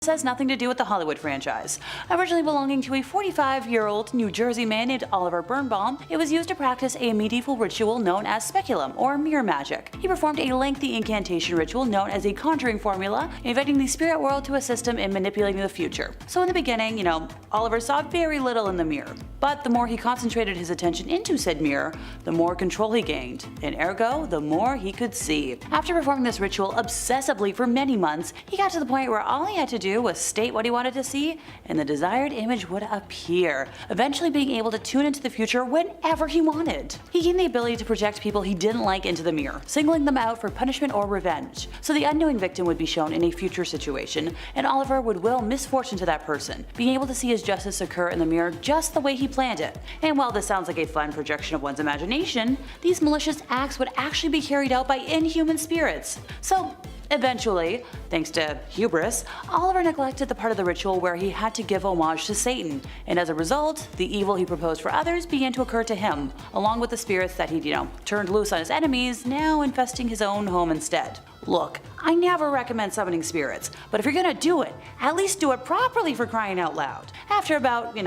has nothing to do with the Hollywood franchise. Originally belonging to a 45-year-old New Jersey man named Oliver Birnbaum, it was used to practice a medieval ritual known as speculum, or mirror magic. He performed a lengthy incantation ritual known as a conjuring formula, inviting the spirit world to assist him in manipulating the future. So in the beginning, Oliver saw very little in the mirror. But the more he concentrated his attention into said mirror, the more control he gained, and ergo, the more he could see. After performing this ritual obsessively for many months, he got to the point where all he had to do was state what he wanted to see, and the desired image would appear, eventually being able to tune into the future whenever he wanted. He gained the ability to project people he didn't like into the mirror, singling them out for punishment or revenge. So the unknowing victim would be shown in a future situation, and Oliver would will misfortune to that person, being able to see his justice occur in the mirror just the way he planned it. And while this sounds like a fun projection of one's imagination, these malicious acts would actually be carried out by inhuman spirits. So eventually, thanks to hubris, Oliver neglected the part of the ritual where he had to give homage to Satan, and as a result, the evil he proposed for others began to occur to him, along with the spirits that he'd, turned loose on his enemies, now infesting his own home instead. Look, I never recommend summoning spirits, but if you're gonna do it, at least do it properly, for crying out loud. After about,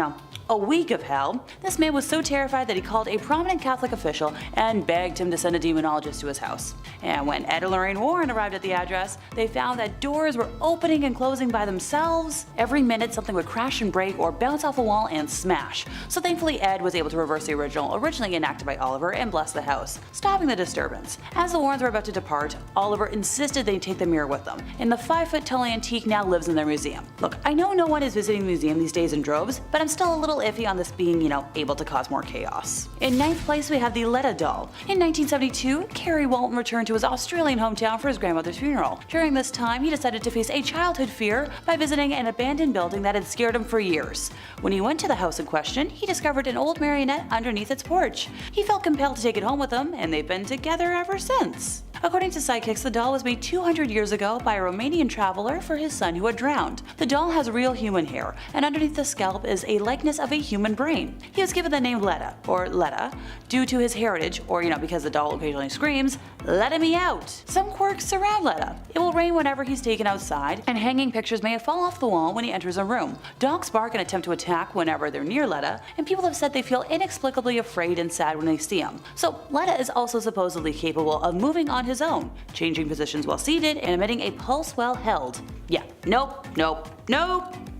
a week of hell, this man was so terrified that he called a prominent Catholic official and begged him to send a demonologist to his house. And when Ed and Lorraine Warren arrived at the address, they found that doors were opening and closing by themselves. Every minute something would crash and break or bounce off a wall and smash. So thankfully Ed was able to reverse the originally enacted by Oliver and bless the house, stopping the disturbance. As the Warrens were about to depart, Oliver insisted they take the mirror with them, and the 5-foot-tall antique now lives in their museum. Look, I know no one is visiting the museum these days in droves, but I'm still a little iffy on this being, able to cause more chaos. In 9th place we have the Letta doll. In 1972, Kerry Walton returned to his Australian hometown for his grandmother's funeral. During this time, he decided to face a childhood fear by visiting an abandoned building that had scared him for years. When he went to the house in question, he discovered an old marionette underneath its porch. He felt compelled to take it home with him, and they've been together ever since. According to Sidekicks, the doll was made 200 years ago by a Romanian traveler for his son who had drowned. The doll has real human hair, and underneath the scalp is a likeness of a human brain. He was given the name Letta, or Letta, due to his heritage, or because the doll occasionally screams, "Letta me out!" Some quirks surround Letta. It will rain whenever he's taken outside, and hanging pictures may fall off the wall when he enters a room. Dogs bark and attempt to attack whenever they're near Letta, and people have said they feel inexplicably afraid and sad when they see him. So Letta is also supposedly capable of moving on his own, changing positions while seated and emitting a pulse while held. Yeah, nope.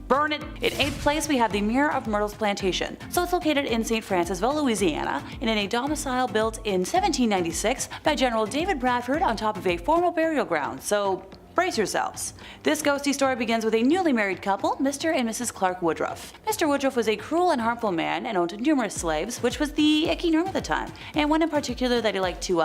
Burn it! In 8th place we have the Mirror of Myrtle's Plantation. So it's located in St. Francisville, Louisiana, and in a domicile built in 1796 by General David Bradford on top of a formal burial ground, so brace yourselves. This ghosty story begins with a newly married couple, Mr. and Mrs. Clark Woodruff. Mr. Woodruff was a cruel and harmful man and owned numerous slaves, which was the icky norm at the time, and one in particular that he liked to,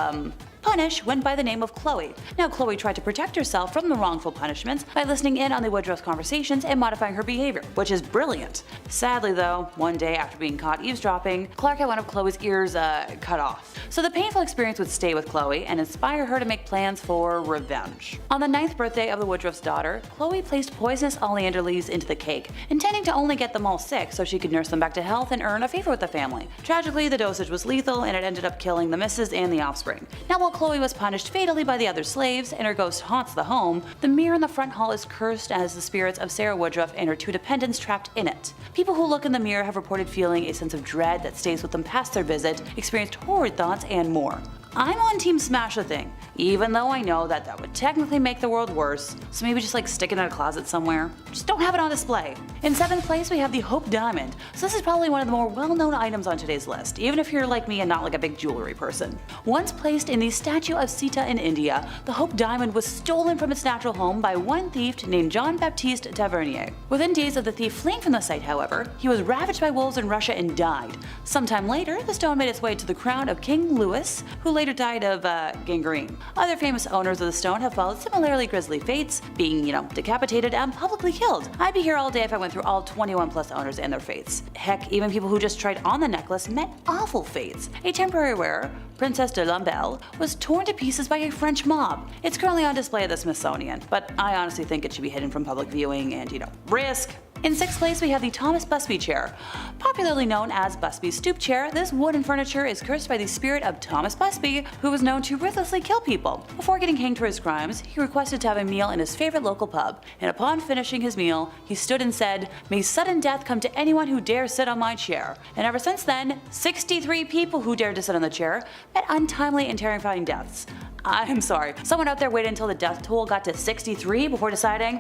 punish went by the name of Chloe. Now Chloe tried to protect herself from the wrongful punishments by listening in on the Woodruff's conversations and modifying her behavior, which is brilliant. Sadly though, one day after being caught eavesdropping, Clark had one of Chloe's ears cut off. So the painful experience would stay with Chloe and inspire her to make plans for revenge. On the 9th birthday of the Woodruff's daughter, Chloe placed poisonous oleander leaves into the cake, intending to only get them all sick so she could nurse them back to health and earn a favor with the family. Tragically, the dosage was lethal and it ended up killing the missus and the offspring. Now while Chloe was punished fatally by the other slaves and her ghost haunts the home, the mirror in the front hall is cursed as the spirits of Sarah Woodruff and her 2 dependents trapped in it. People who look in the mirror have reported feeling a sense of dread that stays with them past their visit, experienced horrid thoughts, and more. I'm on team smash the thing, even though I know that would technically make the world worse, so maybe just stick it in a closet somewhere. Just don't have it on display. In 7th place we have the Hope Diamond. So this is probably one of the more well-known items on today's list, even if you're like me and not a big jewelry person. Once placed in the statue of Sita in India, the Hope Diamond was stolen from its natural home by one thief named Jean-Baptiste Tavernier. Within days of the thief fleeing from the site, however, he was ravaged by wolves in Russia and died. Sometime later, the stone made its way to the crown of King Louis, who later died of gangrene. Other famous owners of the stone have followed similarly grisly fates, being, decapitated and publicly killed. I'd be here all day if I went through all 21 plus owners and their fates. Heck, even people who just tried on the necklace met awful fates. A temporary wearer, Princess de Lambelle, was torn to pieces by a French mob. It's currently on display at the Smithsonian, but I honestly think it should be hidden from public viewing and, risk In 6th place, we have the Thomas Busby chair. Popularly known as Busby's stoop chair, this wooden furniture is cursed by the spirit of Thomas Busby, who was known to ruthlessly kill people. Before getting hanged for his crimes, he requested to have a meal in his favorite local pub, and upon finishing his meal, he stood and said, "May sudden death come to anyone who dares sit on my chair." And ever since then, 63 people who dared to sit on the chair met untimely and terrifying deaths. I'm sorry, someone out there waited until the death toll got to 63 before deciding,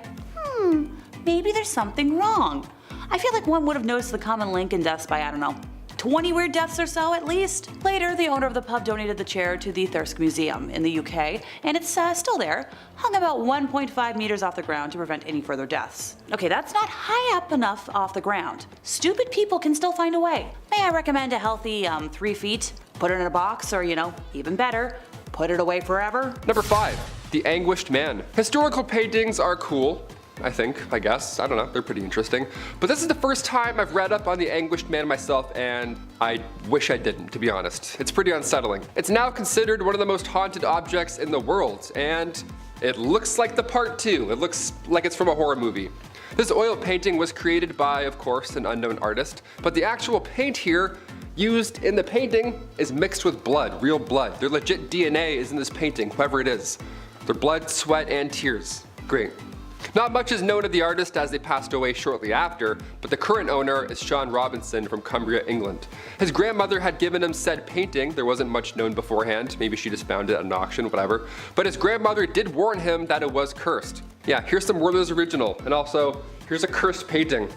maybe there's something wrong. I feel like one would have noticed the common link in deaths by, I don't know, 20 weird deaths or so at least. Later, the owner of the pub donated the chair to the Thirsk Museum in the UK, and it's still there, hung about 1.5 meters off the ground to prevent any further deaths. Okay, that's not high up enough off the ground. Stupid people can still find a way. May I recommend a healthy 3 feet? Put it in a box, or even better, put it away forever? Number 5. The Anguished Man. Historical paintings are cool. I guess. I don't know, they're pretty interesting. But this is the first time I've read up on the Anguished Man myself, and I wish I didn't, to be honest. It's pretty unsettling. It's now considered one of the most haunted objects in the world, and it looks like the part too. It looks like it's from a horror movie. This oil painting was created by, of course, an unknown artist, but the actual paint here used in the painting is mixed with blood, real blood. Their legit DNA is in this painting, whoever it is. Their blood, sweat, and tears. Great. Not much is known of the artist as they passed away shortly after, but the current owner is Sean Robinson from Cumbria, England. His grandmother had given him said painting. There wasn't much known beforehand, maybe she just found it at an auction, whatever. But his grandmother did warn him that it was cursed. Yeah, here's some Werther's original, and also, here's a cursed painting.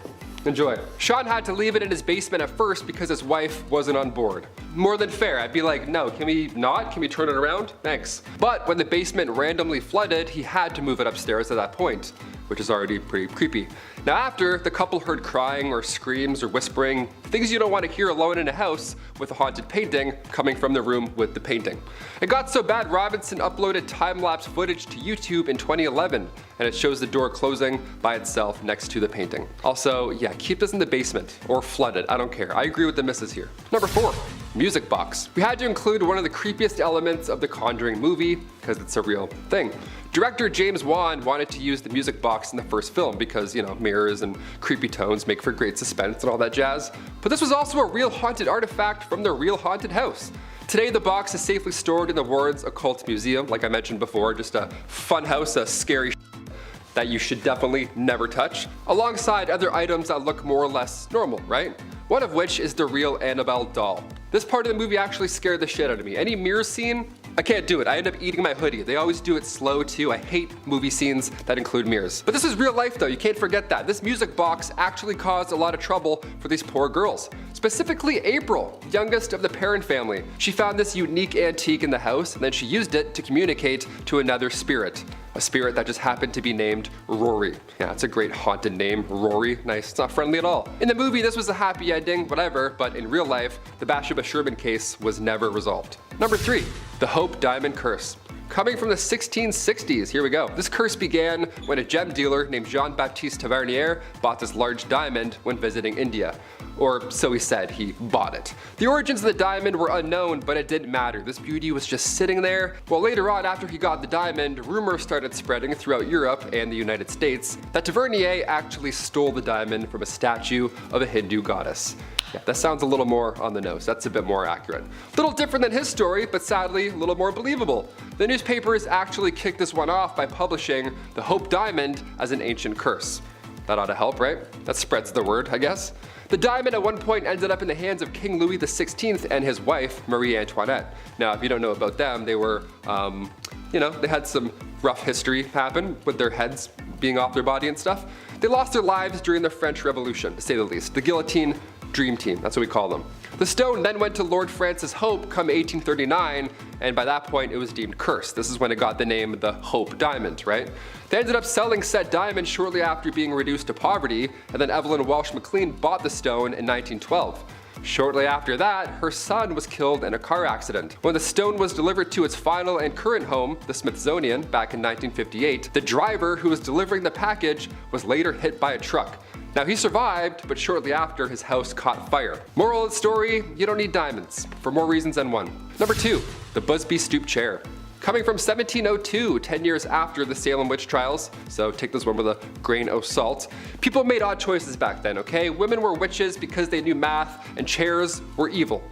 Enjoy. Sean had to leave it in his basement at first because his wife wasn't on board. More than fair, I'd be like, no, can we not? Can we turn it around? Thanks. But when the basement randomly flooded, he had to move it upstairs at that point, which is already pretty creepy. Now after, the couple heard crying or screams or whispering, things you don't want to hear alone in a house with a haunted painting coming from the room with the painting. It got so bad Robinson uploaded time-lapse footage to YouTube in 2011, and it shows the door closing by itself next to the painting. Also, yeah, keep this in the basement or flood it, I don't care. I agree with the missus here. Number 4. Music box. We had to include one of the creepiest elements of the Conjuring movie because it's a real thing. Director James Wan wanted to use the music box in the first film because, mirrors and creepy tones make for great suspense and all that jazz. But this was also a real haunted artifact from the real haunted house. Today the box is safely stored in the Warren's Occult Museum, like I mentioned before, just a fun house of scary that you should definitely never touch, alongside other items that look more or less normal, right? One of which is the real Annabelle doll. This part of the movie actually scared the shit out of me. Any mirror scene, I can't do it. I end up eating my hoodie. They always do it slow too. I hate movie scenes that include mirrors. But this is real life though, you can't forget that. This music box actually caused a lot of trouble for these poor girls. Specifically April, youngest of the Perrin family. She found this unique antique in the house and then she used it to communicate to another spirit. A spirit that just happened to be named Rory. Yeah, it's a great haunted name, Rory. Nice, it's not friendly at all. In the movie, this was a happy ending, whatever, but in real life, the Bathsheba Sherman case was never resolved. Number 3, the Hope Diamond Curse. Coming from the 1660s, here we go. This curse began when a gem dealer named Jean-Baptiste Tavernier bought this large diamond when visiting India. Or so he said, he bought it. The origins of the diamond were unknown, but it didn't matter. This beauty was just sitting there. Well, later on, after he got the diamond, rumors started spreading throughout Europe and the United States that Tavernier actually stole the diamond from a statue of a Hindu goddess. Yeah, that sounds a little more on the nose. That's a bit more accurate. Little different than his story, but sadly a little more believable. The newspapers actually kicked this one off by publishing the Hope Diamond as an ancient curse. That ought to help, right? That spreads the word, I guess. The diamond at one point ended up in the hands of King Louis XVI and his wife, Marie Antoinette. Now, if you don't know about them, they were, they had some rough history happen with their heads being off their body and stuff. They lost their lives during the French Revolution, to say the least. The guillotine Dream Team, that's what we call them. The stone then went to Lord Francis Hope come 1839, and by that point it was deemed cursed. This is when it got the name the Hope Diamond, right? They ended up selling said diamond shortly after being reduced to poverty, and then Evelyn Walsh McLean bought the stone in 1912. Shortly after that, her son was killed in a car accident. When the stone was delivered to its final and current home, the Smithsonian, back in 1958, the driver who was delivering the package was later hit by a truck. Now he survived, but shortly after his house caught fire. Moral of the story, you don't need diamonds, for more reasons than one. Number 2, the Busby stoop chair. Coming from 1702, 10 years after the Salem witch trials, so take this one with a grain of salt. People made odd choices back then, okay? Women were witches because they knew math, and chairs were evil.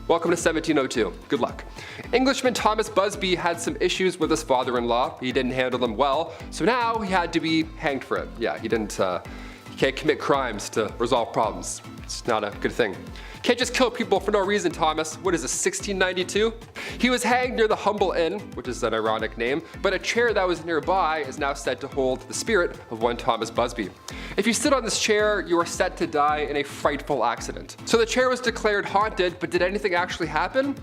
Welcome to 1702. Good luck. Englishman Thomas Busby had some issues with his father-in-law. He didn't handle them well, so now he had to be hanged for it. Yeah, he can't commit crimes to resolve problems. It's not a good thing. Can't just kill people for no reason, Thomas. What is this, 1692? He was hanged near the Humble Inn, which is an ironic name, but a chair that was nearby is now said to hold the spirit of one Thomas Busby. If you sit on this chair, you are set to die in a frightful accident. So the chair was declared haunted, but did anything actually happen?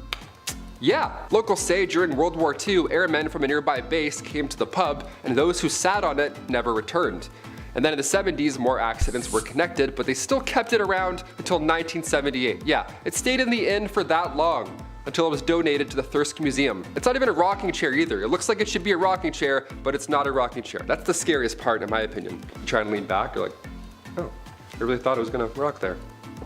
Yeah, locals say during World War II, airmen from a nearby base came to the pub, and those who sat on it never returned. And then in the 70s, more accidents were connected, but they still kept it around until 1978. Yeah, it stayed in the inn for that long, until it was donated to the Thirsk Museum. It's not even a rocking chair either. It looks like it should be a rocking chair, but it's not a rocking chair. That's the scariest part in my opinion. You try and lean back, you're like, oh, I really thought it was gonna rock there.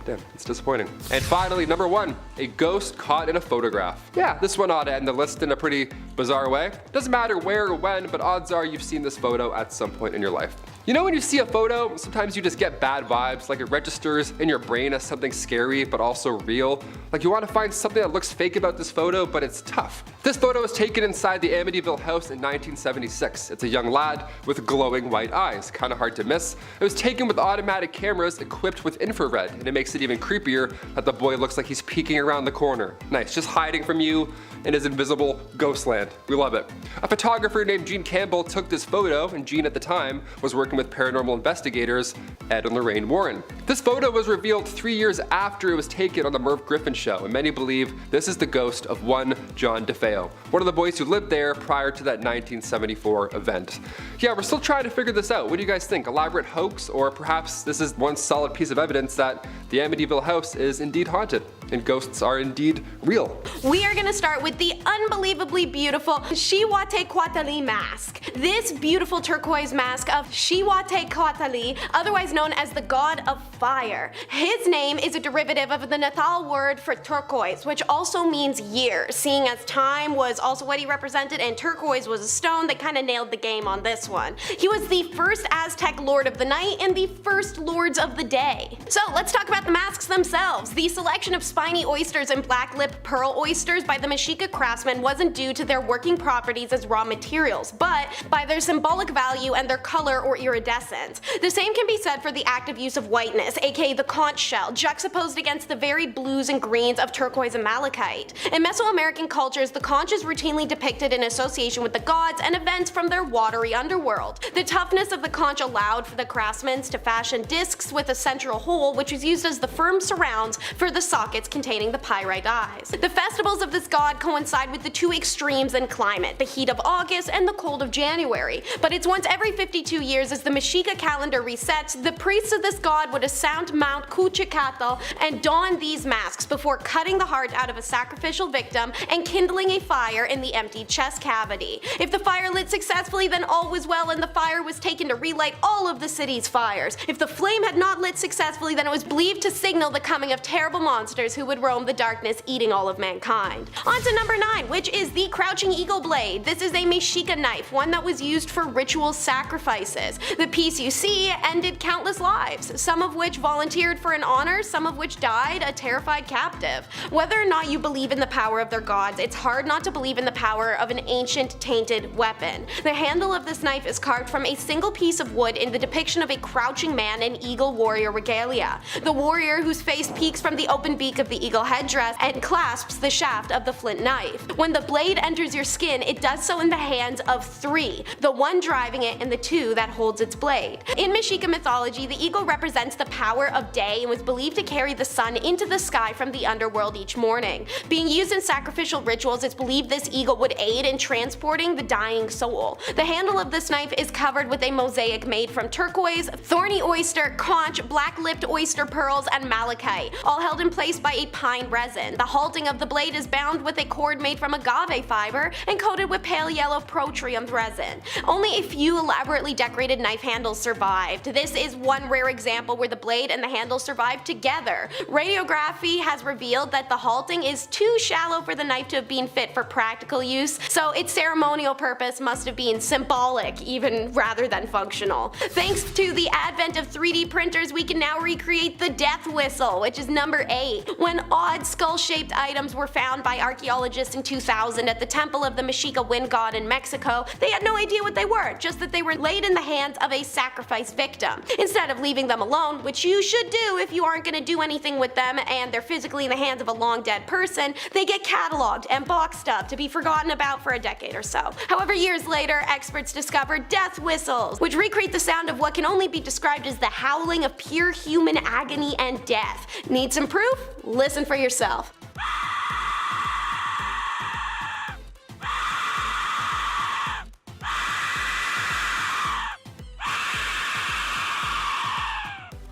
Damn, it's disappointing. And finally, number 1, a ghost caught in a photograph. Yeah, this one ought to end the list in a pretty bizarre way. Doesn't matter where or when, but odds are you've seen this photo at some point in your life. You know when you see a photo, sometimes you just get bad vibes, like it registers in your brain as something scary but also real. Like you want to find something that looks fake about this photo, but it's tough. This photo was taken inside the Amityville house in 1976. It's a young lad with glowing white eyes, kind of hard to miss. It was taken with automatic cameras equipped with infrared, and it makes it even creepier that the boy looks like he's peeking around the corner. Nice, just hiding from you in his invisible ghost land. We love it. A photographer named Gene Campbell took this photo, and Gene at the time was working with paranormal investigators Ed and Lorraine Warren. This photo was revealed 3 years after it was taken on the Merv Griffin show, and many believe this is the ghost of one John DeFeo, one of the boys who lived there prior to that 1974 event. Yeah, we're still trying to figure this out. What do you guys think? Elaborate hoax, or perhaps this is one solid piece of evidence that the Amityville house is indeed haunted and ghosts are indeed real? We are gonna start with the unbelievably beautiful Xihuatecuatli mask. This beautiful turquoise mask of Xihuatecuatli, otherwise known as the god of fire. His name is a derivative of the Natal word for turquoise, which also means year, seeing as time was also what he represented and turquoise was a stone that kind of nailed the game on this one. He was the first Aztec lord of the night and the first lords of the day. So let's talk about the masks themselves. The selection of spiny oysters and black lip pearl oysters by the Mexica craftsmen wasn't due to their working properties as raw materials, but by their symbolic value and their color or iridescence. The same can be said for the active use of whiteness, aka the conch shell, juxtaposed against the very blues and greens of turquoise and malachite. In Mesoamerican cultures, the conch is routinely depicted in association with the gods and events from their watery underworld. The toughness of the conch allowed for the craftsmen to fashion discs with a central hole, which was used as the firm surrounds for the sockets containing the pyrite eyes. The festivals of this god coincide with the two extremes in climate, the heat of August and the cold of January. But it's once every 52 years as the Mexica calendar resets, the priests of this god would ascend Mount Cuchicatl and don these masks before cutting the heart out of a sacrificial victim and kindling a fire in the empty chest cavity. If the fire lit successfully, then all was well and the fire was taken to relight all of the city's fires. If the flame had not lit successfully, then it was believed to signal the coming of terrible monsters who would roam the darkness, eating all of mankind. On to number 9, which is the Crouching Eagle Blade. This is a Mexica knife, one that was used for ritual sacrifices. The piece you see ended countless lives, some of which volunteered for an honor, some of which died a terrified captive. Whether or not you believe in the power of their gods, it's hard not to believe in the power of an ancient tainted weapon. The handle of this knife is carved from a single piece of wood in the depiction of a crouching man in eagle warrior regalia. The warrior whose face peeks from the open beak of the eagle headdress and clasps the shaft of the flint knife. When the blade enters your skin, it does so in the hands of 3, the one driving it and the 2 that holds its blade. In Mexica mythology, the eagle represents the power of day and was believed to carry the sun into the sky from the underworld each morning. Being used in sacrificial rituals, it's believed this eagle would aid in transporting the dying soul. The handle of this knife is covered with a mosaic made from turquoise, thorny oyster, conch, black-lipped oyster pearls, and malachite, all held in place by a pine resin. The halting of the blade is bound with a cord made from agave fiber and coated with pale yellow protrium resin. Only a few elaborately decorated knife handles survived. This is one rare example where the blade and the handle survived together. Radiography has revealed that the halting is too shallow for the knife to have been fit for practical use, so its ceremonial purpose must have been symbolic even rather than functional. Thanks to the advent of 3D printers, we can now recreate the death whistle, which is number 8. When odd skull-shaped items were found by archaeologists in 2000 at the temple of the Mexica wind god in Mexico, they had no idea what they were, just that they were laid in the hands of a sacrificed victim. Instead of leaving them alone, which you should do if you aren't going to do anything with them and they're physically in the hands of a long dead person, they get cataloged and boxed up to be forgotten about for a decade or so. However, years later, experts discovered death whistles, which recreate the sound of what can only be described as the howling of pure human agony and death. Need some proof? Listen for yourself.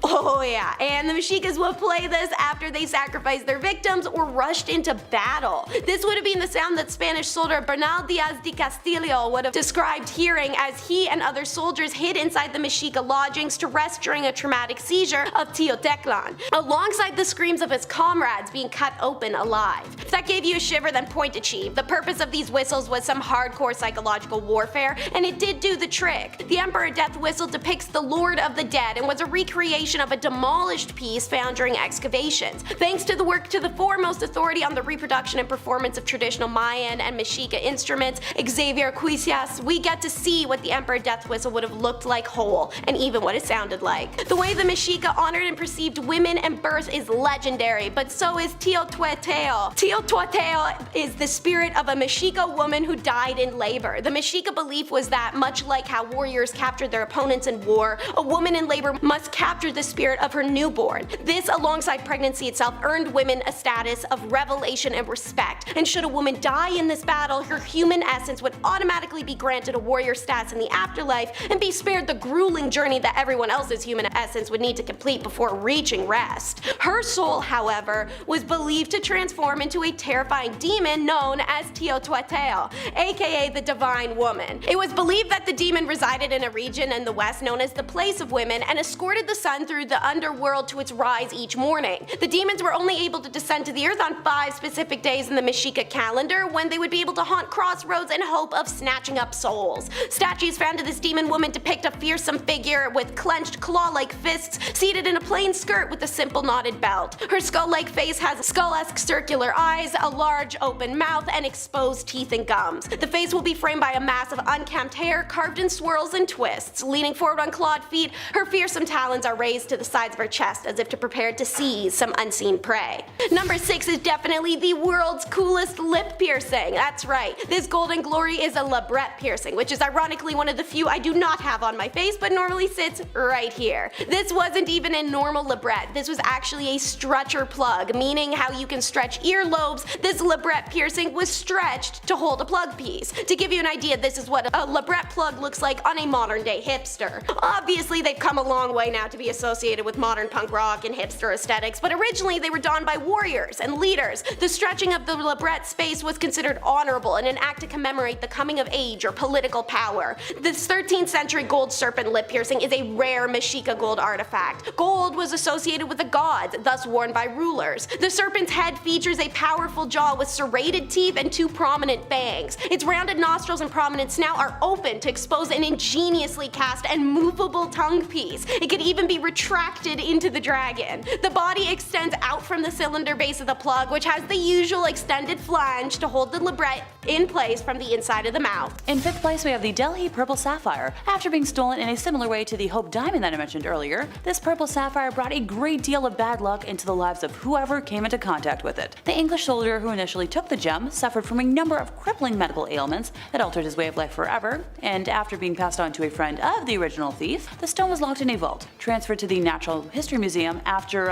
Oh yeah, and the Mexicas would play this after they sacrificed their victims or rushed into battle. This would have been the sound that Spanish soldier Bernal Diaz de Castillo would have described hearing as he and other soldiers hid inside the Mexica lodgings to rest during a traumatic seizure of Teoteclan, alongside the screams of his comrades being cut open alive. If that gave you a shiver, then point achieved. The purpose of these whistles was some hardcore psychological warfare, and it did do the trick. The Emperor Death Whistle depicts the Lord of the Dead and was a recreation of a demolished piece found during excavations. Thanks to the work to the foremost authority on the reproduction and performance of traditional Mayan and Mexica instruments, Xavier Cuisias, we get to see what the Emperor Death Whistle would have looked like whole, and even what it sounded like. The way the Mexica honored and perceived women and birth is legendary, but so is Teotihuacán. Teotihuacán is the spirit of a Mexica woman who died in labor. The Mexica belief was that, much like how warriors captured their opponents in war, a woman in labor must capture the spirit of her newborn. This, alongside pregnancy itself, earned women a status of revelation and respect, and should a woman die in this battle, her human essence would automatically be granted a warrior status in the afterlife and be spared the grueling journey that everyone else's human essence would need to complete before reaching rest. Her soul, however, was believed to transform into a terrifying demon known as Teotihuacán, aka the Divine Woman. It was believed that the demon resided in a region in the west known as the Place of Women and escorted the sun through the underworld to its rise each morning. The demons were only able to descend to the earth on 5 specific days in the Mexica calendar, when they would be able to haunt crossroads in hope of snatching up souls. Statues found of this demon woman depict a fearsome figure with clenched claw-like fists seated in a plain skirt with a simple knotted belt. Her skull-like face has skull-esque circular eyes, a large open mouth, and exposed teeth and gums. The face will be framed by a mass of unkempt hair carved in swirls and twists. Leaning forward on clawed feet, her fearsome talons are raised to the sides of her chest as if to prepare to seize some unseen prey. Number 6 is definitely the world's coolest lip piercing. That's right, this golden glory is a labret piercing, which is ironically one of the few I do not have on my face but normally sits right here. This wasn't even a normal labret, this was actually a stretcher plug, meaning how you can stretch earlobes. This labret piercing was stretched to hold a plug piece. To give you an idea, this is what a labret plug looks like on a modern day hipster. Obviously they've come a long way now to be associated with modern punk rock and hipster aesthetics, but originally they were donned by warriors and leaders. The stretching of the labret space was considered honorable and an act to commemorate the coming of age or political power. This 13th century gold serpent lip piercing is a rare Mexica gold artifact. Gold was associated with the gods, thus worn by rulers. The serpent's head features a powerful jaw with serrated teeth and 2 prominent fangs. Its rounded nostrils and prominent snout are open to expose an ingeniously cast and movable tongue piece. It could even be retracted into the dragon. The body extends out from the cylinder base of the plug, which has the usual extended flange to hold the labret in place from the inside of the mouth. In 5th place we have the Delhi Purple Sapphire. After being stolen in a similar way to the Hope Diamond that I mentioned earlier, this purple sapphire brought a great deal of bad luck into the lives of whoever came into contact with it. The English soldier who initially took the gem suffered from a number of crippling medical ailments that altered his way of life forever, and after being passed on to a friend of the original thief, the stone was locked in a vault, transferred to the Natural History Museum after,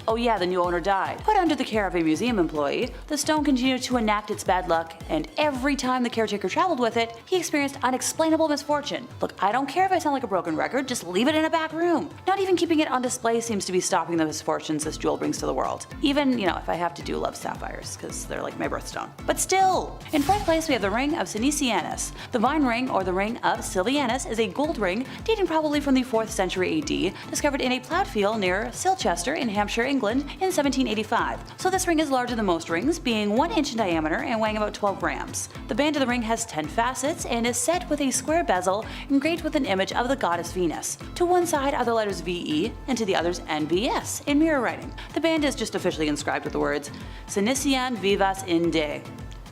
oh yeah, the new owner died. Put under the care of a museum employee, the stone continued to enact its bad luck, and every time the caretaker traveled with it, he experienced unexplainable misfortune. Look, I don't care if I sound like a broken record, just leave it in a back room. Not even keeping it on display seems to be stopping the misfortunes this jewel brings to the world. Even, if I have to do love sapphires, because they're like my birthstone. But still! In fourth place, we have the Ring of Sinisianus. The Vine Ring, or the Ring of Silvianus, is a gold ring dating probably from the 4th century AD, discovered in a plowed field near Silchester in Hampshire, England in 1785. So this ring is larger than most rings, being 1 inch in diameter and weighing about 12 grams. The band of the ring has 10 facets and is set with a square bezel engraved with an image of the goddess Venus. To one side are the letters VE and to the others NVS in mirror writing. The band is just officially inscribed with the words Sinisian vivas in de.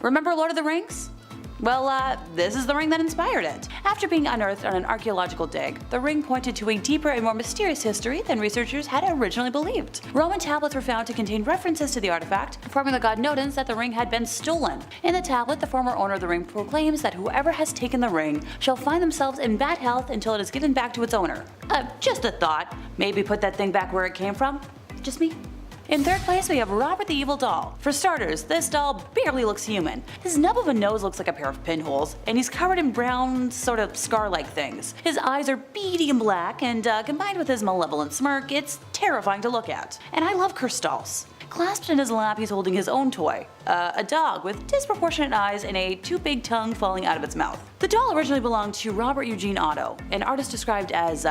Remember Lord of the Rings? Well, this is the ring that inspired it. After being unearthed on an archaeological dig, the ring pointed to a deeper and more mysterious history than researchers had originally believed. Roman tablets were found to contain references to the artifact, informing the god Nodens that the ring had been stolen. In the tablet, the former owner of the ring proclaims that whoever has taken the ring shall find themselves in bad health until it is given back to its owner. Just a thought. Maybe put that thing back where it came from? Just me? In third place, we have Robert the Evil Doll. For starters, this doll barely looks human. His nub of a nose looks like a pair of pinholes, and he's covered in brown, sort of scar-like things. His eyes are beady and black, and combined with his malevolent smirk, it's terrifying to look at. And I love cursed dolls. Clasped in his lap, he's holding his own toy, a dog with disproportionate eyes and a too big tongue falling out of its mouth. The doll originally belonged to Robert Eugene Otto, an artist described as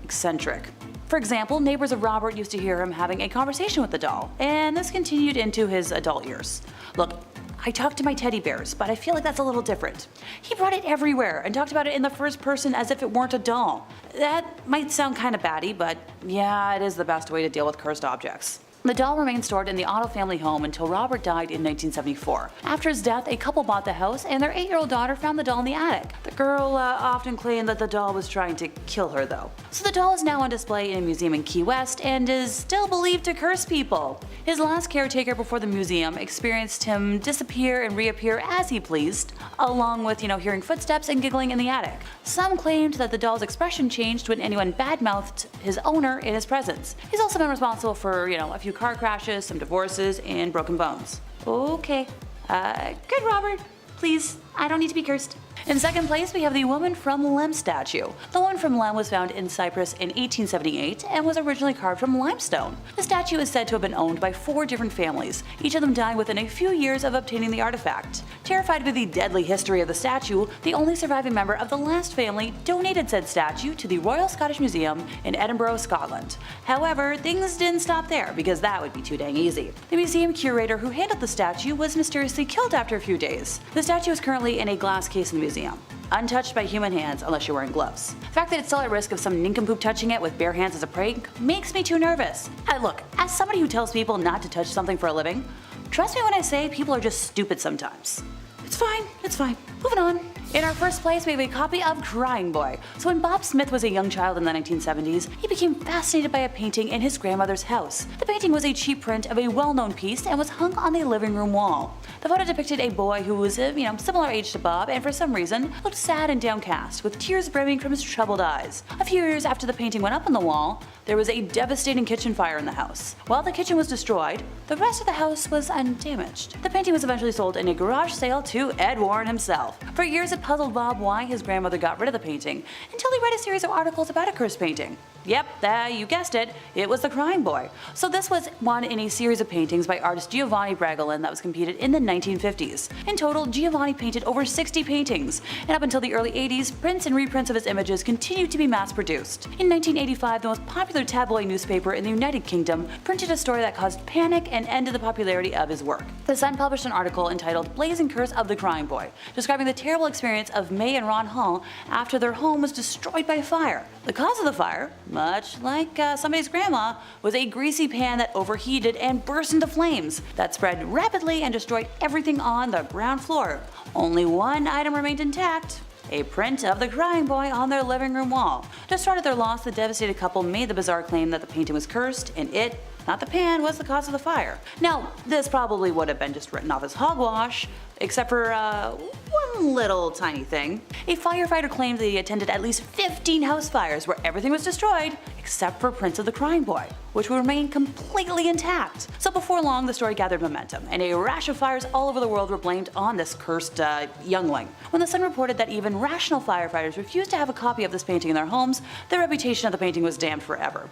eccentric. For example, neighbors of Robert used to hear him having a conversation with the doll, and this continued into his adult years. Look, I talk to my teddy bears, but I feel like that's a little different. He brought it everywhere and talked about it in the first person as if it weren't a doll. That might sound kinda batty, but yeah, it is the best way to deal with cursed objects. The doll remained stored in the Otto family home until Robert died in 1974. After his death, a couple bought the house and their 8-year-old daughter found the doll in the attic. The girl often claimed that the doll was trying to kill her though. So the doll is now on display in a museum in Key West and is still believed to curse people. His last caretaker before the museum experienced him disappear and reappear as he pleased, along with, hearing footsteps and giggling in the attic. Some claimed that the doll's expression changed when anyone badmouthed his owner in his presence. He's also been responsible for, a few car crashes, some divorces, and broken bones. Okay. Good, Robert. Please, I don't need to be cursed. In second place, we have the Woman from Lem statue. The one from Lem was found in Cyprus in 1878 and was originally carved from limestone. The statue is said to have been owned by 4 different families, each of them dying within a few years of obtaining the artifact. Terrified by the deadly history of the statue, the only surviving member of the last family donated said statue to the Royal Scottish Museum in Edinburgh, Scotland. However, things didn't stop there because that would be too dang easy. The museum curator who handled the statue was mysteriously killed after a few days. The statue is currently in a glass case in the museum, untouched by human hands unless you're wearing gloves. The fact that it's still at risk of some nincompoop touching it with bare hands as a prank makes me too nervous. Look, as somebody who tells people not to touch something for a living, trust me when I say people are just stupid sometimes. It's fine. Moving on. In our first place, we have a copy of Crying Boy. So when Bob Smith was a young child in the 1970s, he became fascinated by a painting in his grandmother's house. The painting was a cheap print of a well-known piece and was hung on the living room wall. The photo depicted a boy who was, similar age to Bob and for some reason looked sad and downcast, with tears brimming from his troubled eyes. A few years after the painting went up on the wall, there was a devastating kitchen fire in the house. While the kitchen was destroyed, the rest of the house was undamaged. The painting was eventually sold in a garage sale to Ed Warren himself. For years it puzzled Bob why his grandmother got rid of the painting, until he read a series of articles about a cursed painting. Yep, you guessed it, it was the Crying Boy. So this was one in a series of paintings by artist Giovanni Bragolin that was completed in the 1950s. In total, Giovanni painted over 60 paintings, and up until the early 80s, prints and reprints of his images continued to be mass-produced. In 1985, the most popular tabloid newspaper in the United Kingdom printed a story that caused panic and ended the popularity of his work. The Sun published an article entitled Blazing Curse of the Crying Boy, describing the terrible experience of May and Ron Hall after their home was destroyed by fire. The cause of the fire, much like somebody's grandma, was a greasy pan that overheated and burst into flames that spread rapidly and destroyed everything on the ground floor. Only one item remained intact: a print of the Crying Boy on their living room wall. Distraught at their loss, the devastated couple made the bizarre claim that the painting was cursed, and it not the pan, was the cause of the fire. Now, this probably would have been just written off as hogwash, except for one little tiny thing. A firefighter claimed that he attended at least 15 house fires where everything was destroyed except for prints of the crying boy, which would remain completely intact. So before long, the story gathered momentum, and a rash of fires all over the world were blamed on this cursed youngling. When the Sun reported that even rational firefighters refused to have a copy of this painting in their homes, the reputation of the painting was damned forever.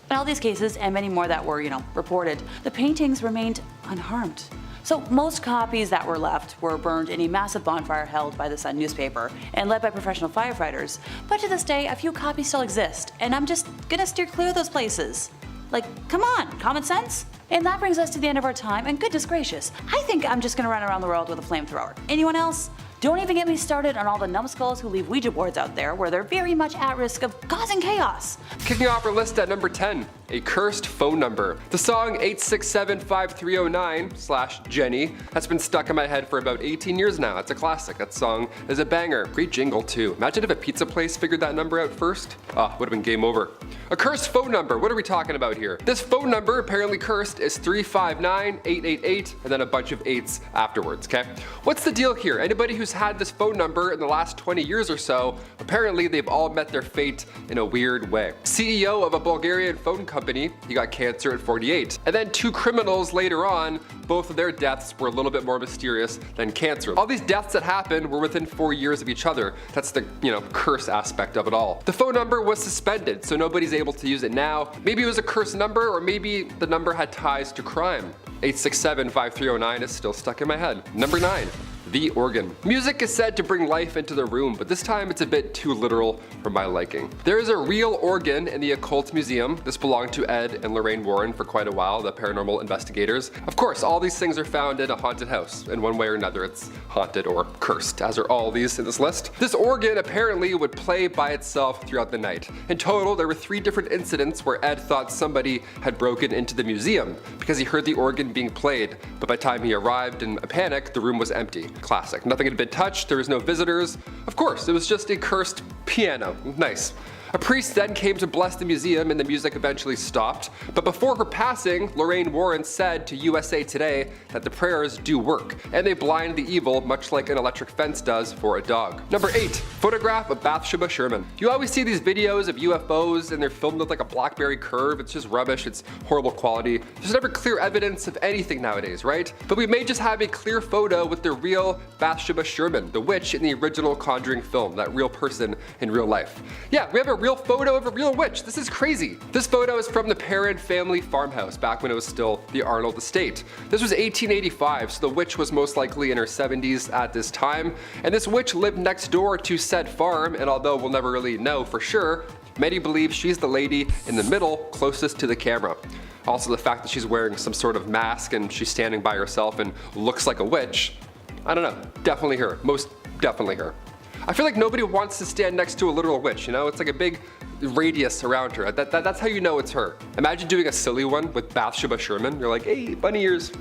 In all these cases, and many more that were, reported, the paintings remained unharmed. So most copies that were left were burned in a massive bonfire held by the Sun newspaper and led by professional firefighters. But to this day, a few copies still exist, and I'm just gonna steer clear of those places. Like, come on, common sense? And that brings us to the end of our time, and goodness gracious, I think I'm just gonna run around the world with a flamethrower. Anyone else? Don't even get me started on all the numbskulls who leave Ouija boards out there where they're very much at risk of causing chaos. Kicking off our list at number 10, a cursed phone number. The song 8675309/Jenny has been stuck in my head for about 18 years now. It's a classic. That song is a banger. Great jingle too. Imagine if a pizza place figured that number out first. Would have been game over. A cursed phone number. What are we talking about here? This phone number, apparently cursed, is 359-888 and then a bunch of 8s afterwards, okay? What's the deal here? Anybody who's had this phone number in the last 20 years or so, apparently they've all met their fate in a weird way. CEO of a Bulgarian phone company, he got cancer at 48. And then 2 criminals later on, both of their deaths were a little bit more mysterious than cancer. All these deaths that happened were within 4 years of each other. That's the, curse aspect of it all. The phone number was suspended, so nobody's able to use it now. Maybe it was a cursed number, or maybe the number had ties to crime. 8675309 is still stuck in my head. Number 9. The organ. Music is said to bring life into the room, but this time it's a bit too literal for my liking. There is a real organ in the Occult Museum. This belonged to Ed and Lorraine Warren for quite a while, the paranormal investigators. Of course, all these things are found in a haunted house. In one way or another, it's haunted or cursed, as are all these in this list. This organ apparently would play by itself throughout the night. In total, there were 3 different incidents where Ed thought somebody had broken into the museum because he heard the organ being played, but by the time he arrived in a panic, the room was empty. Classic. Nothing had been touched, there was no visitors. Of course, it was just a cursed piano. Nice. A priest then came to bless the museum and the music eventually stopped. But before her passing, Lorraine Warren said to USA Today that the prayers do work, and they blind the evil much like an electric fence does for a dog. Number 8. Photograph of Bathsheba Sherman. You always see these videos of UFOs and they're filmed with like a BlackBerry curve. It's just rubbish, it's horrible quality. There's never clear evidence of anything nowadays, right? But we may just have a clear photo with the real Bathsheba Sherman, the witch in the original Conjuring film, that real person in real life. Yeah, we have a real photo of a real witch. This is crazy. This photo is from the Perrin family farmhouse back when it was still the Arnold estate. This was 1885, so the witch was most likely in her 70s at this time, and this witch lived next door to said farm, and although we'll never really know for sure, many believe she's the lady in the middle closest to the camera. Also, the fact that she's wearing some sort of mask and she's standing by herself and looks like a witch, I don't know, definitely her, most definitely her. I feel like nobody wants to stand next to a literal witch, It's like a big radius around her. That's how you know it's her. Imagine doing a silly one with Bathsheba Sherman. You're like, hey, bunny ears,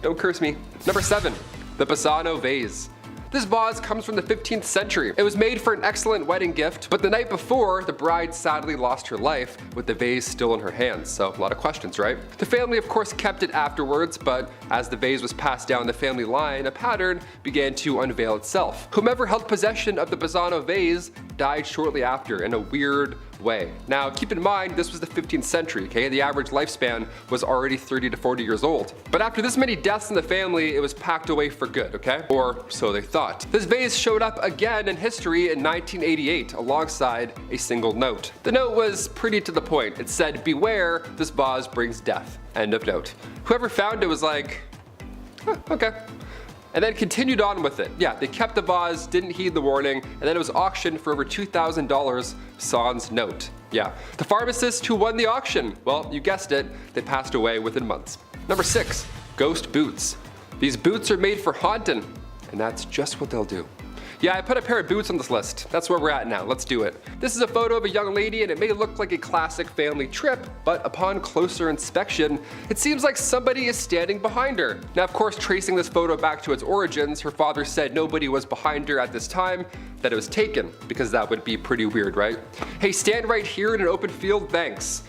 don't curse me. Number 7, the Basano vase. This vase comes from the 15th century. It was made for an excellent wedding gift, but the night before, the bride sadly lost her life with the vase still in her hands, so a lot of questions, right? The family of course kept it afterwards, but as the vase was passed down the family line, a pattern began to unveil itself. Whomever held possession of the Basano vase died shortly after in a weird way. Now keep in mind, this was the 15th century, okay? The average lifespan was already 30 to 40 years old. But after this many deaths in the family, it was packed away for good, okay? Or so they thought. This vase showed up again in history in 1988 alongside a single note. The note was pretty to the point. It said, "Beware, this vase brings death." End of note. Whoever found it was like, okay. And then continued on with it. Yeah, they kept the vase, didn't heed the warning, and then it was auctioned for over $2,000, sans note. Yeah, the pharmacist who won the auction, well, you guessed it, they passed away within months. Number 6, ghost boots. These boots are made for haunting, and that's just what they'll do. Yeah, I put a pair of boots on this list. That's where we're at now. Let's do it. This is a photo of a young lady and it may look like a classic family trip, but upon closer inspection, it seems like somebody is standing behind her. Now, of course, tracing this photo back to its origins, her father said nobody was behind her at this time, that it was taken, because that would be pretty weird, right? Hey, stand right here in an open field, thanks.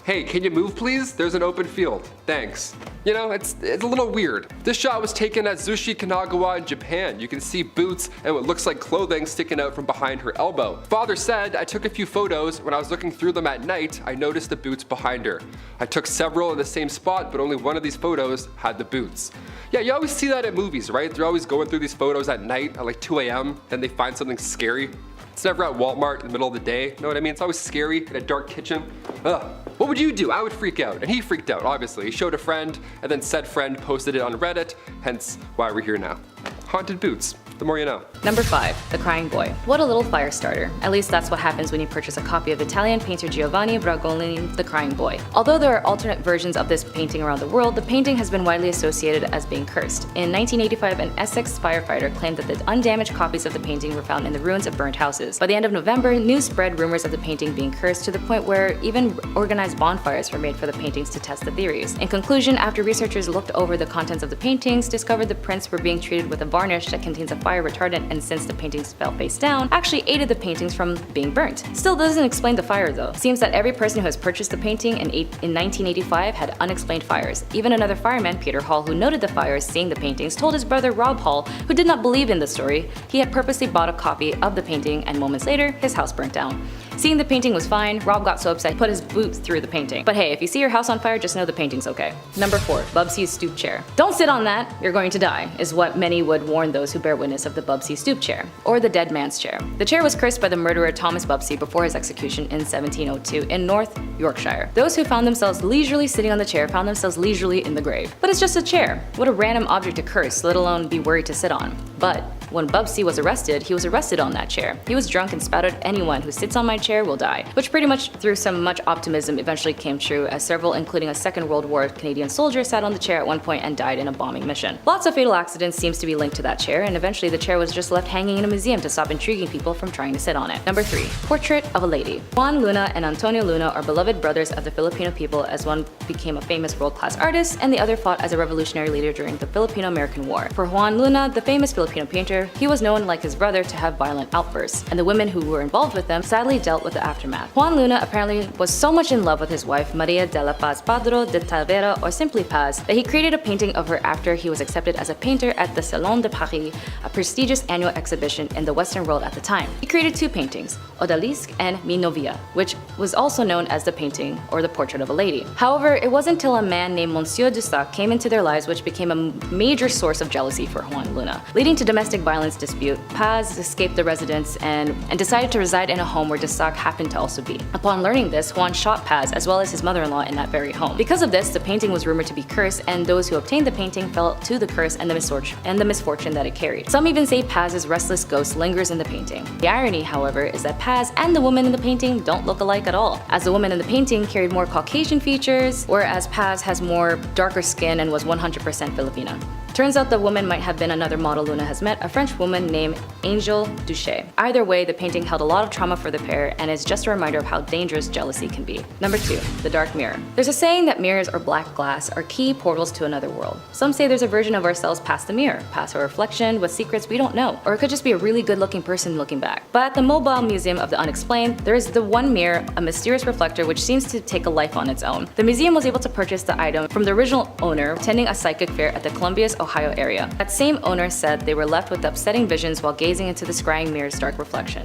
hey, can you move please? There's an open field. Thanks. You know, it's a little weird. This shot was taken at Zushi Kanagawa in Japan. You can see boots and what looks like clothing sticking out from behind her elbow. Father said, I took a few photos. When I was looking through them at night, I noticed the boots behind her. I took several in the same spot, but only one of these photos had the boots. Yeah, you always see that in movies, right? They're always going through these photos at night at like 2 a.m. Then they find something scary. It's never at Walmart in the middle of the day, know what I mean? It's always scary in a dark kitchen. Ugh. What would you do? I would freak out. And he freaked out, obviously. He showed a friend, and then said friend posted it on Reddit, hence why we're here now. Haunted boots. The more you know. Number 5. The Crying Boy. What a little fire starter. At least that's what happens when you purchase a copy of Italian painter Giovanni Bragolini's The Crying Boy. Although there are alternate versions of this painting around the world, the painting has been widely associated as being cursed. In 1985, an Essex firefighter claimed that the undamaged copies of the painting were found in the ruins of burnt houses. By the end of November, news spread rumors of the painting being cursed to the point where even organized bonfires were made for the paintings to test the theories. In conclusion, after researchers looked over the contents of the paintings, discovered the prints were being treated with a varnish that contains a fire retardant, and since the paintings fell face down, actually aided the paintings from being burnt. Still doesn't explain the fire though. Seems that every person who has purchased the painting in 1985 had unexplained fires. Even another fireman, Peter Hall, who noted the fires seeing the paintings, told his brother Rob Hall, who did not believe in the story, he had purposely bought a copy of the painting and moments later, his house burnt down. Seeing the painting was fine, Rob got so upset he put his boot through the painting. But hey, if you see your house on fire, just know the painting's okay. Number 4. Bubsy's stoop chair. Don't sit on that, you're going to die, is what many would warn those who bear witness of the Bubsy stoop chair, or the dead man's chair. The chair was cursed by the murderer Thomas Bubsy before his execution in 1702 in North Yorkshire. Those who found themselves leisurely sitting on the chair found themselves leisurely in the grave. But it's just a chair. What a random object to curse, let alone be worried to sit on. But when Bubsy was arrested, he was arrested on that chair. He was drunk and spat out, anyone who sits on my chair will die. Which pretty much through some much optimism eventually came true, as several, including a Second World War Canadian soldier, sat on the chair at one point and died in a bombing mission. Lots of fatal accidents seems to be linked to that chair, and eventually the chair was just left hanging in a museum to stop intriguing people from trying to sit on it. Number 3. Portrait of a Lady. Juan Luna and Antonio Luna are beloved brothers of the Filipino people, as one became a famous world-class artist and the other fought as a revolutionary leader during the Filipino-American War. For Juan Luna, the famous Filipino painter, he was known, like his brother, to have violent outbursts, and the women who were involved with them sadly dealt with the aftermath. Juan Luna apparently was so much in love with his wife, Maria de la Paz Padro de Tavera, or simply Paz, that he created a painting of her after he was accepted as a painter at the Salon de Paris, a prestigious annual exhibition in the Western world at the time. He created 2 paintings, Odalisque and Mi Novia, which was also known as the painting or the portrait of a lady. However, it wasn't until a man named Monsieur Dussac came into their lives which became a major source of jealousy for Juan Luna. Leading to domestic violence dispute, Paz escaped the residence and decided to reside in a home where Dussac happened to also be. Upon learning this, Juan shot Paz as well as his mother-in-law in that very home. Because of this, the painting was rumored to be cursed, and those who obtained the painting fell to the curse and the misfortune that it carried. Some even say Paz's restless ghost lingers in the painting. The irony, however, is that Paz and the woman in the painting don't look alike at all, as the woman in the painting carried more Caucasian features, whereas Paz has more darker skin and was 100% Filipina. Turns out the woman might have been another model Luna has met, a French woman named Angel Duché. Either way, the painting held a lot of trauma for the pair and is just a reminder of how dangerous jealousy can be. Number 2. The Dark Mirror. There's a saying that mirrors or black glass are key portals to another world. Some say there's a version of ourselves past the mirror, past our reflection with secrets we don't know, or it could just be a really good looking person looking back. But at the Mobile Museum of the Unexplained, there is the one mirror, a mysterious reflector which seems to take a life on its own. The museum was able to purchase the item from the original owner attending a psychic fair at the Columbus, Ohio area. That same owner said they were left with upsetting visions while gazing into the scrying mirror's dark reflection.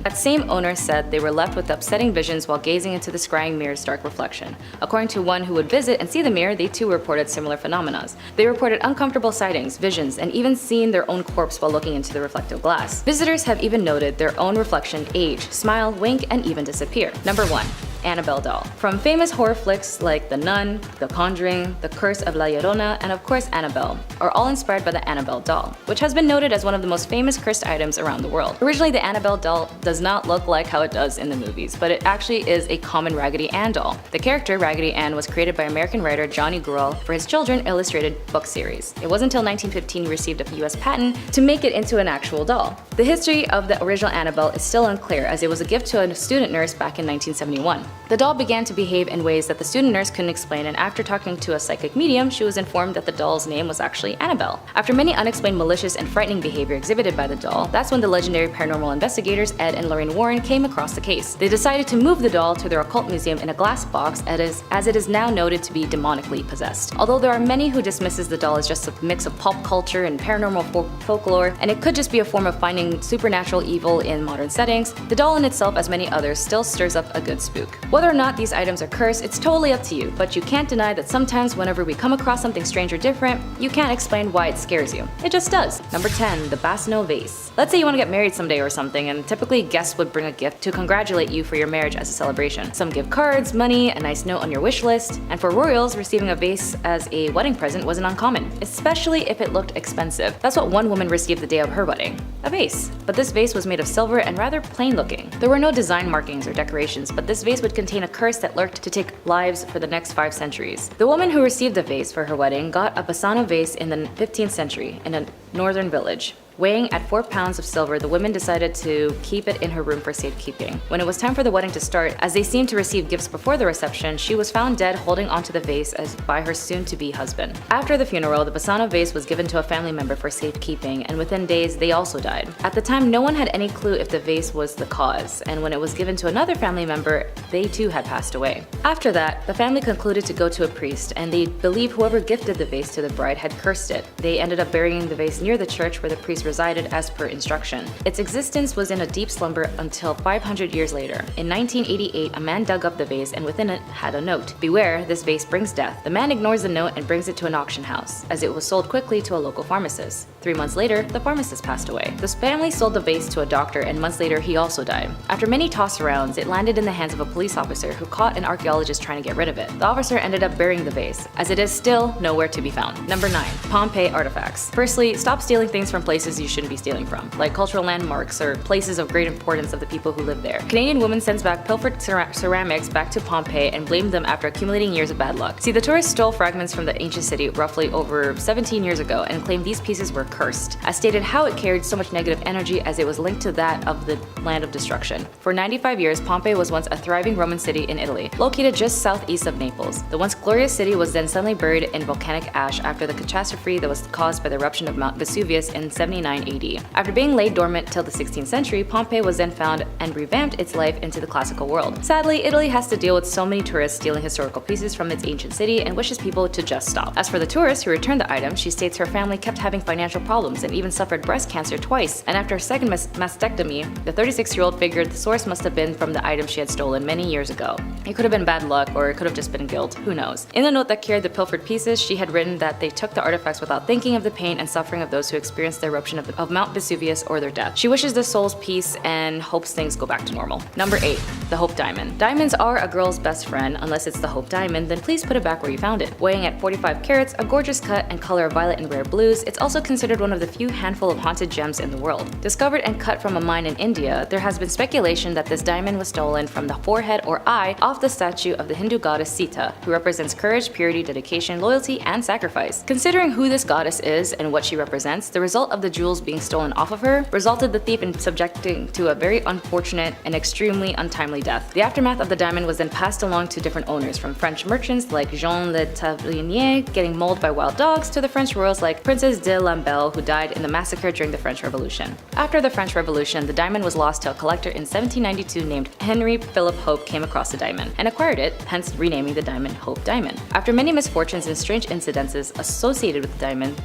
According to one who would visit and see the mirror, they too reported similar phenomena. They reported uncomfortable sightings, visions, and even seeing their own corpse while looking into the reflective glass. Visitors have even noted their own reflection age, smile, wink, and even disappear. Number 1. Annabelle doll. From famous horror flicks like The Nun, The Conjuring, The Curse of La Llorona, and of course Annabelle, are all inspired by the Annabelle doll, which has been noted as one of the most famous cursed items around the world. Originally, the Annabelle doll does not look like how it does in the movies, but it actually is a common Raggedy Ann doll. The character Raggedy Ann was created by American writer Johnny Gruelle for his children illustrated book series. It wasn't until 1915 he received a US patent to make it into an actual doll. The history of the original Annabelle is still unclear, as it was a gift to a student nurse back in 1971. The doll began to behave in ways that the student nurse couldn't explain, and after talking to a psychic medium, she was informed that the doll's name was actually Annabelle. After many unexplained malicious and frightening behavior exhibited by the doll, that's when the legendary paranormal investigators Ed and Lorraine Warren came across the case. They decided to move the doll to their occult museum in a glass box as it is now noted to be demonically possessed. Although there are many who dismisses the doll as just a mix of pop culture and paranormal folklore, and it could just be a form of finding supernatural evil in modern settings, the doll in itself, as many others, still stirs up a good spook. Whether or not these items are cursed, it's totally up to you, but you can't deny that sometimes whenever we come across something strange or different, you can't explain why it scares you. It just does. Number 10. The Basano vase. Let's say you want to get married someday or something, and typically guests would bring a gift to congratulate you for your marriage as a celebration. Some give cards, money, a nice note on your wish list, and for royals, receiving a vase as a wedding present wasn't uncommon, especially if it looked expensive. That's what one woman received the day of her wedding. A vase. But this vase was made of silver and rather plain looking. There were no design markings or decorations, but this vase would contain a curse that lurked to take lives for the next 5 centuries. The woman who received the vase for her wedding got a Basano vase in the 15th century in a northern village. Weighing at 4 pounds of silver, the women decided to keep it in her room for safekeeping. When it was time for the wedding to start, as they seemed to receive gifts before the reception, she was found dead holding onto the vase as by her soon-to-be husband. After the funeral, the Basano vase was given to a family member for safekeeping, and within days, they also died. At the time, no one had any clue if the vase was the cause, and when it was given to another family member, they too had passed away. After that, the family concluded to go to a priest, and they believe whoever gifted the vase to the bride had cursed it. They ended up burying the vase near the church where the priest resided as per instruction. Its existence was in a deep slumber until 500 years later. In 1988, a man dug up the vase and within it had a note. "Beware, this vase brings death." The man ignores the note and brings it to an auction house, as it was sold quickly to a local pharmacist. 3 months later, the pharmacist passed away. The family sold the vase to a doctor, and months later he also died. After many toss-arounds, it landed in the hands of a police officer who caught an archaeologist trying to get rid of it. The officer ended up burying the vase, as it is still nowhere to be found. Number 9. Pompei artifacts. Firstly, stop stealing things from places you shouldn't be stealing from, like cultural landmarks or places of great importance of the people who live there. Canadian woman sends back pilfered ceramics back to Pompei and blamed them after accumulating years of bad luck. See, the tourists stole fragments from the ancient city roughly over 17 years ago and claimed these pieces were cursed, as stated how it carried so much negative energy as it was linked to that of the land of destruction. For 95 years, Pompei was once a thriving Roman city in Italy, located just southeast of Naples. The once glorious city was then suddenly buried in volcanic ash after the catastrophe that was caused by the eruption of Mount Vesuvius in 79 AD. After being laid dormant till the 16th century, Pompei was then found and revamped its life into the classical world. Sadly, Italy has to deal with so many tourists stealing historical pieces from its ancient city and wishes people to just stop. As for the tourist who returned the item, she states her family kept having financial problems and even suffered breast cancer twice, and after a second mastectomy, the 36-year-old figured the source must have been from the item she had stolen many years ago. It could have been bad luck, or it could have just been guilt, who knows. In the note that carried the pilfered pieces, she had written that they took the artifacts without thinking of the pain and suffering of those who experienced the eruption of Mount Vesuvius or their death. She wishes the soul's peace and hopes things go back to normal. Number 8. The Hope Diamond. Diamonds are a girl's best friend. Unless it's the Hope Diamond, then please put it back where you found it. Weighing at 45 carats, a gorgeous cut and color of violet and rare blues, it's also considered one of the few handful of haunted gems in the world. Discovered and cut from a mine in India, there has been speculation that this diamond was stolen from the forehead or eye off the statue of the Hindu goddess Sita, who represents courage, purity, dedication, loyalty, and sacrifice. Considering who this goddess is and what she represents, the result of the jewels being stolen off of her resulted the thief in subjecting to a very unfortunate and extremely untimely death. The aftermath of the diamond was then passed along to different owners, from French merchants like Jean Le Tavernier getting mauled by wild dogs to the French royals like Princess de Lamballe, who died in the massacre during the French Revolution. After the French Revolution, the diamond was lost to a collector in 1792 named Henry Philip Hope came across the diamond and acquired it, hence renaming the diamond Hope Diamond. After many misfortunes and strange incidences associated with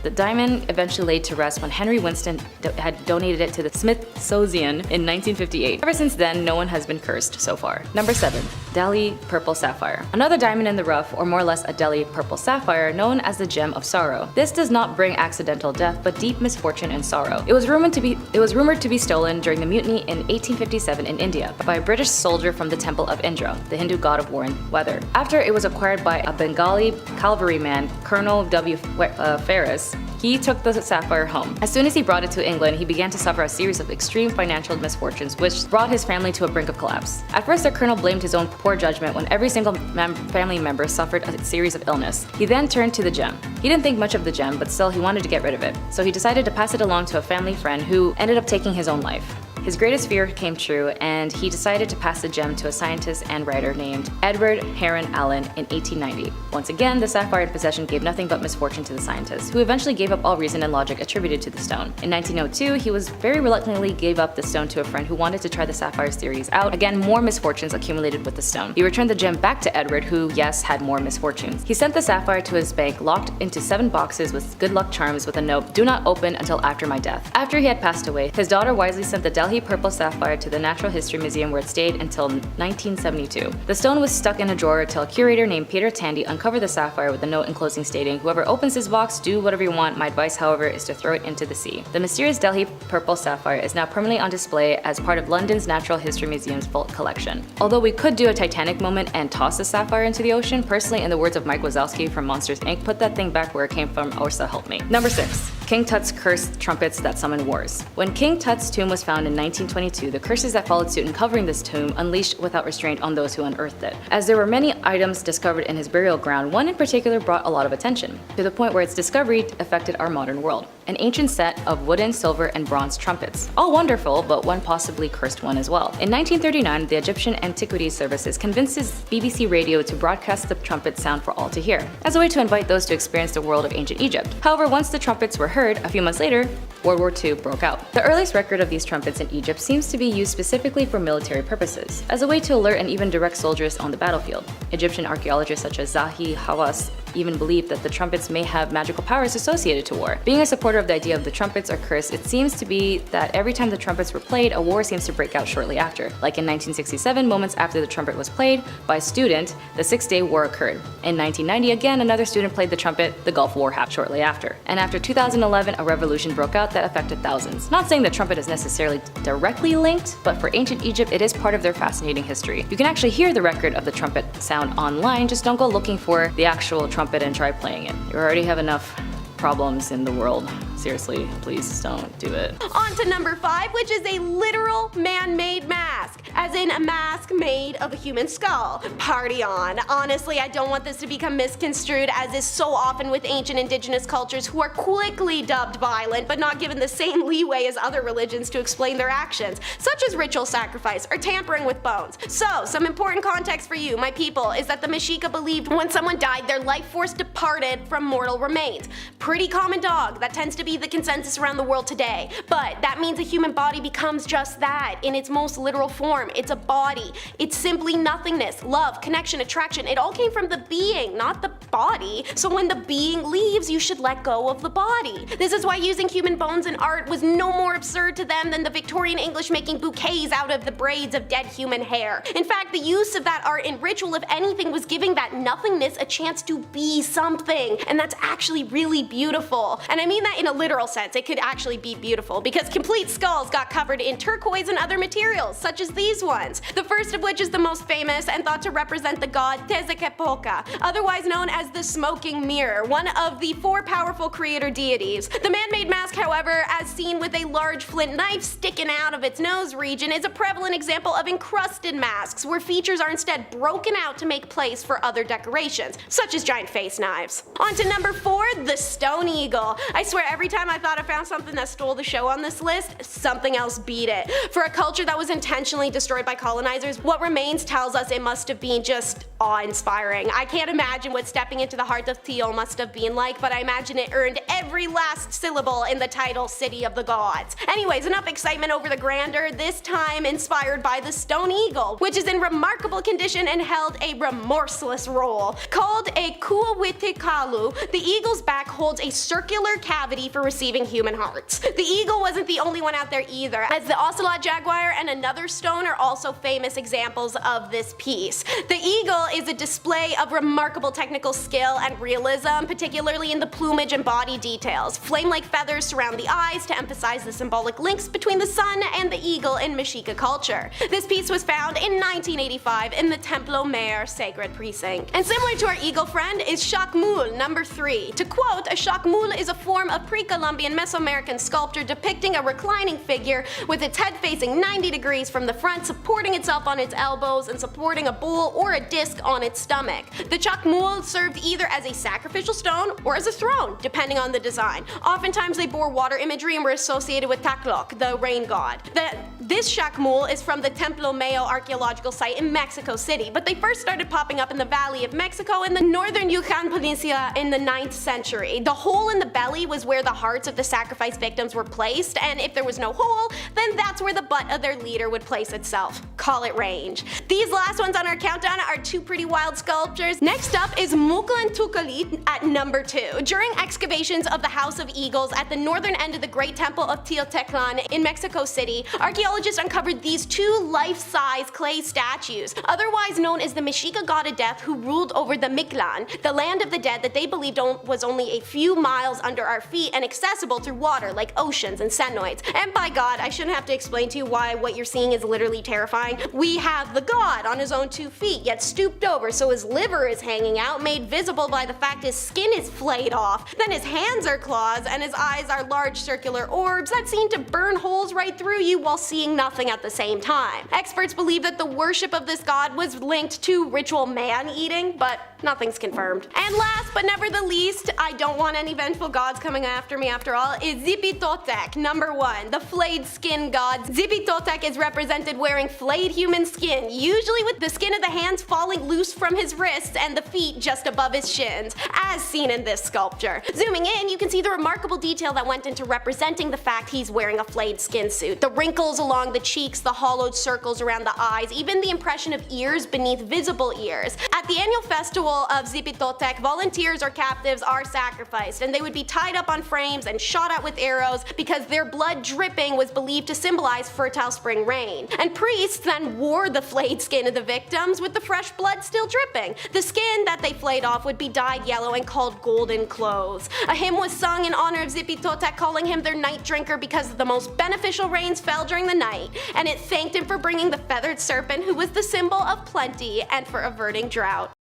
the diamond eventually laid to rest when Henry Winston had donated it to the Smithsonian in 1958. Ever since then, no one has been cursed so far. Number 7. Delhi Purple Sapphire. Another diamond in the rough, or more or less a Delhi Purple Sapphire, known as the Gem of Sorrow. This does not bring accidental death, but deep misfortune and sorrow. It was rumored to be stolen during the mutiny in 1857 in India by a British soldier from the temple of Indra, the Hindu god of war and weather. After it was acquired by a Bengali cavalryman, Colonel W. Ferris, he took the sapphire home. As soon as he brought it to England, he began to suffer a series of extreme financial misfortunes, which brought his family to a brink of collapse. At first, the colonel blamed his own poor judgment when every single family member suffered a series of illness. He then turned to the gem. He didn't think much of the gem, but still he wanted to get rid of it, so he decided to pass it along to a family friend who ended up taking his own life. His greatest fear came true, and he decided to pass the gem to a scientist and writer named Edward Heron Allen in 1890. Once again, the sapphire in possession gave nothing but misfortune to the scientist, who eventually gave up all reason and logic attributed to the stone. In 1902, he was very reluctantly gave up the stone to a friend who wanted to try the sapphire's theories out. Again, more misfortunes accumulated with the stone. He returned the gem back to Edward, who, yes, had more misfortunes. He sent the sapphire to his bank, locked into 7 boxes with good luck charms with a note, "Do not open until after my death." After he had passed away, his daughter wisely sent the Delhi purple sapphire to the Natural History Museum, where it stayed until 1972. The stone was stuck in a drawer till a curator named Peter Tandy uncovered the sapphire with a note enclosing stating, "Whoever opens this box, do whatever you want. My advice, however, is to throw it into the sea." The mysterious Delhi purple sapphire is now permanently on display as part of London's Natural History Museum's vault collection. Although we could do a Titanic moment and toss the sapphire into the ocean, personally, in the words of Mike Wazowski from Monsters Inc., put that thing back where it came from, or so help me. Number 6. King Tut's cursed trumpets that summon wars. When King Tut's tomb was found in 1922, the curses that followed suit in covering this tomb unleashed without restraint on those who unearthed it. As there were many items discovered in his burial ground, one in particular brought a lot of attention, to the point where its discovery affected our modern world. An ancient set of wooden, silver, and bronze trumpets. All wonderful, but one possibly cursed one as well. In 1939, the Egyptian Antiquities Services convinced his BBC radio to broadcast the trumpet sound for all to hear, as a way to invite those to experience the world of ancient Egypt. However, once the trumpets were heard, a few months later, World War II broke out. The earliest record of these trumpets in Egypt seems to be used specifically for military purposes, as a way to alert and even direct soldiers on the battlefield. Egyptian archaeologists such as Zahi Hawass even believe that the trumpets may have magical powers associated to war. Being a supporter of the idea of the trumpets are cursed, it seems to be that every time the trumpets were played, a war seems to break out shortly after. Like in 1967, moments after the trumpet was played by a student, the Six-Day War occurred. In 1990, again, another student played the trumpet, the Gulf War happened shortly after. And after 2011, a revolution broke out that affected thousands. Not saying the trumpet is necessarily directly linked, but for ancient Egypt, it is part of their fascinating history. You can actually hear the record of the trumpet sound online, just don't go looking for the actual trumpet and try playing it. You already have enough problems in the world. Seriously, please don't do it. On to number 5, which is a literal man-made mask, as in a mask made of a human skull. Party on. Honestly, I don't want this to become misconstrued, as is so often with ancient indigenous cultures who are quickly dubbed violent but not given the same leeway as other religions to explain their actions, such as ritual sacrifice or tampering with bones. So, some important context for you, my people, is that the Mexica believed when someone died, their life force departed from mortal remains. Pretty common dog, that tends to be the consensus around the world today. But that means a human body becomes just that in its most literal form. It's a body. It's simply nothingness, love, connection, attraction. It all came from the being, not the body. So when the being leaves, you should let go of the body. This is why using human bones in art was no more absurd to them than the Victorian English making bouquets out of the braids of dead human hair. In fact, the use of that art in ritual, if anything, was giving that nothingness a chance to be something. And that's actually really beautiful. And I mean that in a literal sense. It could actually be beautiful because complete skulls got covered in turquoise and other materials, such as these ones. The first of which is the most famous and thought to represent the god Tezcatlipoca, otherwise known as the smoking mirror, one of the 4 powerful creator deities. The man-made mask, however, as seen with a large flint knife sticking out of its nose region, is a prevalent example of encrusted masks, where features are instead broken out to make place for other decorations, such as giant face knives. On to number 4, the stone eagle. I swear every time I thought I found something that stole the show on this list, something else beat it. For a culture that was intentionally destroyed by colonizers, what remains tells us it must have been just awe-inspiring. I can't imagine what stepping into the heart of Teal must have been like, but I imagine it earned every last syllable in the title City of the Gods. Anyways, enough excitement over the grandeur, this time inspired by the stone eagle, which is in remarkable condition and held a remorseless role. Called a kuawitikalu, the eagle's back holds a circular cavity for receiving human hearts. The eagle wasn't the only one out there either, as the ocelot jaguar and another stone are also famous examples of this piece. The eagle is a display of remarkable technical skill and realism, particularly in the plumage and body details. Flame-like feathers surround the eyes to emphasize the symbolic links between the sun and the eagle in Mexica culture. This piece was found in 1985 in the Templo Mayor sacred precinct. And similar to our eagle friend is Shakmul, number 3. To quote, a Shakmul is a form of pre pre-Columbian Mesoamerican sculpture depicting a reclining figure with its head facing 90 degrees from the front, supporting itself on its elbows and supporting a bowl or a disc on its stomach. The chakmul served either as a sacrificial stone or as a throne, depending on the design. Oftentimes they bore water imagery and were associated with Tlaloc, the rain god. This chakmul is from the Templo Mayo archaeological site in Mexico City, but they first started popping up in the Valley of Mexico in the northern Yucatan Peninsula in the 9th century. The hole in the belly was where the hearts of the sacrifice victims were placed, and if there was no hole, then that's where the butt of their leader would place itself. Call it range. These last ones on our countdown are two pretty wild sculptures. Next up is Muklantukalit at number 2. During excavations of the House of Eagles at the northern end of the Great Temple of Teotihuacan in Mexico City, archaeologists uncovered these two life-size clay statues, otherwise known as the Mexica god of death who ruled over the Mictlan, the land of the dead that they believed was only a few miles under our feet and accessible through water like oceans and cenoids. And by God, I shouldn't have to explain to you why what you're seeing is literally terrifying. We have the god on his own 2 feet, yet stooped over so his liver is hanging out, made visible by the fact his skin is flayed off. Then his hands are claws and his eyes are large circular orbs that seem to burn holes right through you while seeing nothing at the same time. Experts believe that the worship of this god was linked to ritual man-eating, but nothing's confirmed. And last but never the least, I don't want any vengeful gods coming after me after all, is Zipitotec, number 1, the flayed skin god. Zipitotec is represented wearing flayed human skin, usually with the skin of the hands falling loose from his wrists and the feet just above his shins, as seen in this sculpture. Zooming in, you can see the remarkable detail that went into representing the fact he's wearing a flayed skin suit. The wrinkles along the cheeks, the hollowed circles around the eyes, even the impression of ears beneath visible ears. At the annual festival of Zipitotec, volunteers or captives are sacrificed, and they would be tied up on frames and shot at with arrows because their blood dripping was believed to symbolize fertile spring rain. And priests then wore the flayed skin of the victims with the fresh blood still dripping. The skin that they flayed off would be dyed yellow and called golden clothes. A hymn was sung in honor of Zipitotec, calling him their night drinker because the most beneficial rains fell during the night, and it thanked him for bringing the feathered serpent who was the symbol of plenty and for averting drought.